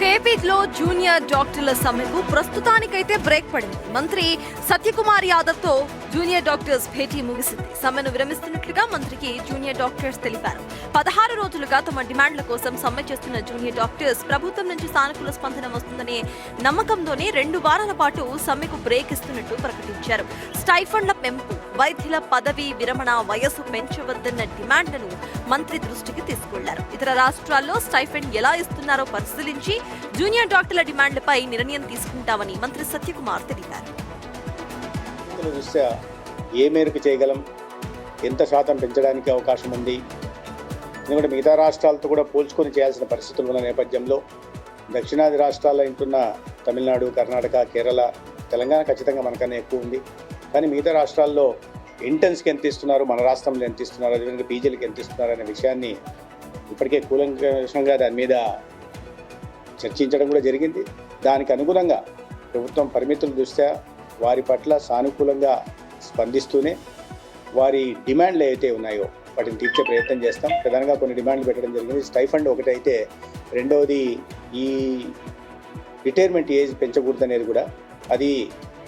ఇక ఏపీలో జూనియర్ డాక్టర్ల సమ్మెకు ప్రస్తుతానికైతే బ్రేక్ పడింది. మంత్రి సత్యకుమార్ యాదవ్ తో జూనియర్ డాక్టర్స్ భేటీ ముగిసింది. సమ్మెను విరమిస్తున్నట్లుగా మంత్రికి జూనియర్ డాక్టర్స్ తెలిపారు. 16 రోజులుగా తమ డిమాండ్ల కోసం సమ్మె చేస్తున్న జూనియర్ డాక్టర్స్ ప్రభుత్వం నుంచి సానుకూల స్పందన వస్తుందనే నమ్మకంతోనే 2 వారాల పాటు సమ్మెకు బ్రేక్ ఇస్తున్నట్టు ప్రకటించారు. స్టైఫండ్ల పెంపు, వైద్యుల పదవి విరమణ వయసు పెంచవద్దన్న డిమాండ్లను మంత్రి దృష్టికి తీసుకెళ్లారు. ఇతర రాష్ట్రాల్లో స్టైఫండ్ ఎలా ఇస్తున్నారో పరిశీలించి జూనియర్ డాక్టర్ల డిమాండ్లపై నిర్ణయం తీసుకుంటామని మంత్రి సత్యకుమార్ తెలిపారు. ఏ మేరకు చేయగలం, ఎంత శాతం పెంచడానికి అవకాశం ఉంది, ఎందుకంటే మిగతా రాష్ట్రాలతో కూడా పోల్చుకొని చేయాల్సిన పరిస్థితులు ఉన్న నేపథ్యంలో దక్షిణాది రాష్ట్రాల్లో ఇంటున్న తమిళనాడు, కర్ణాటక, కేరళ, తెలంగాణ ఖచ్చితంగా మనకన్నా ఎక్కువ ఉంది. కానీ మిగతా రాష్ట్రాల్లో ఇంటర్న్స్కి ఎంత ఇస్తున్నారు, మన రాష్ట్రంలో ఎంత ఇస్తున్నారు, అదేవిధంగా పీజీలకు ఎంత ఇస్తున్నారు అనే విషయాన్ని ఇప్పటికే కూలంకషంగా దాని మీద చర్చించడం కూడా జరిగింది. దానికి అనుగుణంగా ప్రభుత్వం పరిమితుల దృష్ట్యా వారి పట్ల సానుకూలంగా స్పందిస్తూనే వారి డిమాండ్లు ఏవైతే ఉన్నాయో వాటిని తీర్చే ప్రయత్నం చేస్తాం. ప్రధానంగా కొన్ని డిమాండ్లు పెట్టడం జరిగింది. స్టైఫండ్ ఒకటైతే, రెండవది ఈ రిటైర్మెంట్ ఏజ్ పెంచకూడదనేది కూడా అది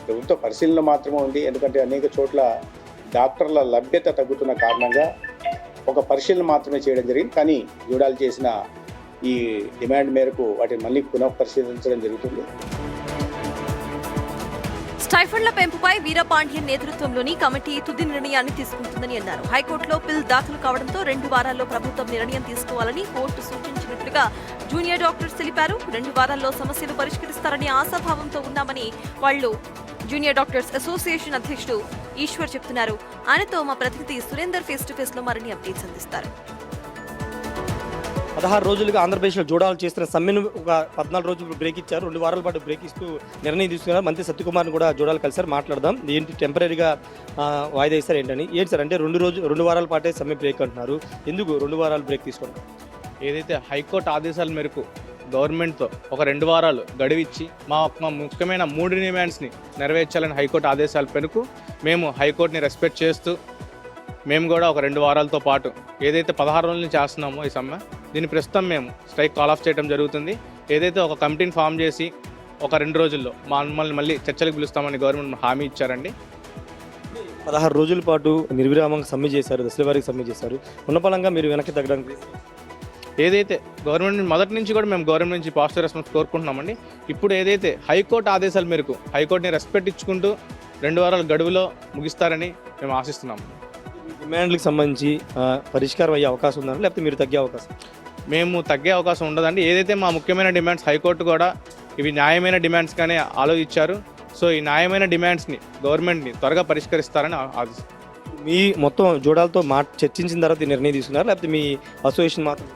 ప్రభుత్వ పరిశీలన మాత్రమే ఉంది. ఎందుకంటే అనేక చోట్ల డాక్టర్ల లభ్యత తగ్గుతున్న కారణంగా ఒక పరిశీలన మాత్రమే చేయడం జరిగింది. కానీ జూడాలు చేసిన ఈ డిమాండ్ మేరకు వాటిని మళ్ళీ పునః పరిశీలించడం జరుగుతుంది. స్టైఫండ్ల పెంపుపై వీరపాండ్యన్ నేతృత్వంలోని కమిటీ తుది నిర్ణయాన్ని తీసుకుంటుందని అన్నారు. హైకోర్టులో పిల్ దాఖలు కావడంతో 2 వారాల్లో ప్రభుత్వం నిర్ణయం తీసుకోవాలని కోర్టు సూచించినట్లుగా జూనియర్ డాక్టర్స్ తెలిపారు. 2 వారాల్లో సమస్యలు పరిష్కరిస్తారని ఆశాభావంతో ఉన్నామని వాళ్లు జూనియర్ డాక్టర్స్ అసోసియేషన్ అధ్యక్షుడు ఈశ్వర్ చెప్తున్నారు. ఆయనతో మా ప్రతినిధి సురేందర్ ఫేస్ టు ఫేస్ లో మరిన్ని అప్డేట్స్ అందిస్తారు. 16 రోజులుగా ఆంధ్రప్రదేశ్లో జోడాలు చేస్తున్న సమ్మెను ఒక 14 రోజులు బ్రేక్ ఇచ్చారు. 2 వారాల పాటు బ్రేక్ ఇస్తూ నిర్ణయం తీసుకున్నారు. మంత్రి సత్యకుమార్ని కూడా జోడాలు కలిసారు. మాట్లాడదాం, ఏంటి టెంపరీగా వాయిదా ఇస్తారు ఏంటని. ఏంటి సార్ అంటే 2 వారాల పాటే సమ్మె బ్రేక్ అంటున్నారు, ఎందుకు 2 వారాలు బ్రేక్ తీసుకున్నారు? ఏదైతే హైకోర్టు ఆదేశాల మేరకు గవర్నమెంట్తో ఒక 2 వారాలు గడువిచ్చి మా ముఖ్యమైన 3 డిమాండ్స్ని నెరవేర్చాలని హైకోర్టు ఆదేశాల మేరకు మేము హైకోర్టుని రెస్పెక్ట్ చేస్తూ మేము కూడా ఒక 2 వారాలతో పాటు ఏదైతే 16 రోజుల నుంచి చేస్తున్నామో ఈ సమ్మె, దీన్ని ప్రస్తుతం మేము స్ట్రైక్ కాల్ ఆఫ్ చేయడం జరుగుతుంది. ఏదైతే ఒక కమిటీని ఫామ్ చేసి ఒక 2 రోజుల్లో మమ్మల్ని మళ్ళీ చర్చలకు పిలుస్తామని గవర్నమెంట్ హామీ ఇచ్చారండి. 16 రోజుల పాటు నిర్విరామంగా సమ్మె చేశారు, దశల వారికి సమ్మె చేశారు. ఉన్నపలంగా మీరు వెనక్కి తగ్గడానికి ఏదైతే గవర్నమెంట్ మొదటి నుంచి కూడా మేము గవర్నమెంట్ నుంచి పాజిటివ్ రెస్పాన్స్ కోరుకుంటున్నామండి. ఇప్పుడు ఏదైతే హైకోర్టు ఆదేశాల మేరకు హైకోర్టుని రెస్పెక్ట్ ఇచ్చుకుంటూ 2 వారాల గడువులో ముగిస్తారని మేము ఆశిస్తున్నాము. డిమాండ్లకు సంబంధించి పరిష్కారం అయ్యే అవకాశం ఉందా, లేకపోతే మీరు తగ్గే అవకాశం? మేము తగ్గే అవకాశం ఉండదండి. ఏదైతే మా ముఖ్యమైన డిమాండ్స్ హైకోర్టు కూడా ఇవి న్యాయమైన డిమాండ్స్గానే ఆలోచించారు. సో ఈ న్యాయమైన డిమాండ్స్ని గవర్నమెంట్ని త్వరగా పరిష్కరిస్తారని ఆశిస్తున్నాం. మీ మొత్తం జోడాలతో చర్చించిన తర్వాత నిర్ణయం తీసుకున్నారు, లేకపోతే మీ అసోసియేషన్ మాత్రం?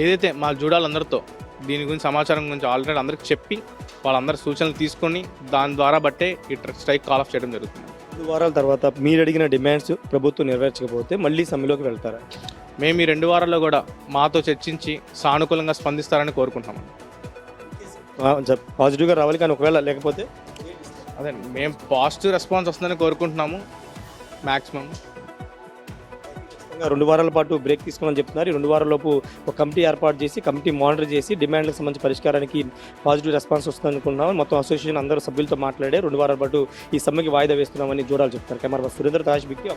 ఏదైతే మా జూడాలందరితో దీని గురించి సమాచారం గురించి ఆల్రెడీ అందరికి చెప్పి వాళ్ళందరి సూచనలు తీసుకొని దాని ద్వారా బట్టే ఈ స్ట్రైక్ కాల్ ఆఫ్ చేయడం జరుగుతుంది. 2 వారాల తర్వాత మీరు అడిగిన డిమాండ్స్ ప్రభుత్వం నెరవేర్చకపోతే మళ్ళీ సమ్మెలోకి వెళ్తారా? మేము ఈ 2 వారాల్లో కూడా మాతో చర్చించి సానుకూలంగా స్పందిస్తారని కోరుకుంటున్నాము. పాజిటివ్గా రావాలి, కానీ ఒకవేళ లేకపోతే అదే మేము పాజిటివ్ రెస్పాన్స్ వస్తుందని కోరుకుంటున్నాము. మ్యాక్సిమం 2 వారాల పాటు బ్రేక్ తీసుకోమని చెప్తున్నారు. ఈ 2 వారాలలోపు ఒక కమిటీ ఏర్పాటు చేసి కమిటీ మానిటర్ చేసి డిమాండ్లకు సంబంధించి పరిష్కారానికి పాజిటివ్ రెస్పాన్స్ వస్తుంది అనుకుంటున్నాం. మొత్తం అసోసియేషన్ అందరూ సభ్యులతో మాట్లాడే 2 వారాల పాటు ఈ సమ్మెకి వాయిదా వేస్తున్నామని జోడాలు చెప్తారు. కెమెరా సురేందర్, తాజ్ బిక్కి.